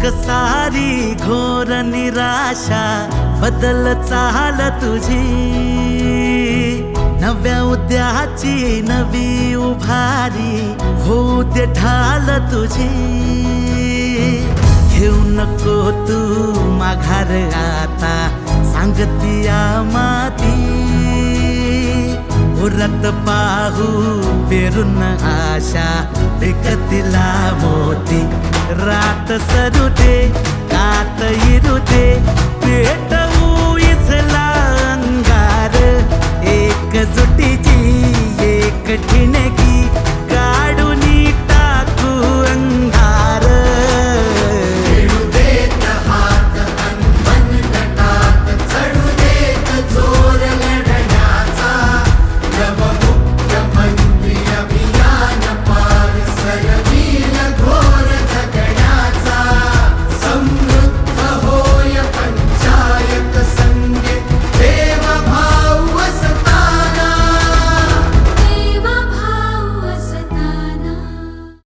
सारी घोर निराशा बदल चाल तुझी, नव्या उद्याची नवी उभारी होऊ दे ढाल तुझी। घेऊ नको तू माघार आता सांगतिया माती, उरत पाहू पेरून आशा विकतिला मोती। रात सरू दे कात इरू दे पेटवू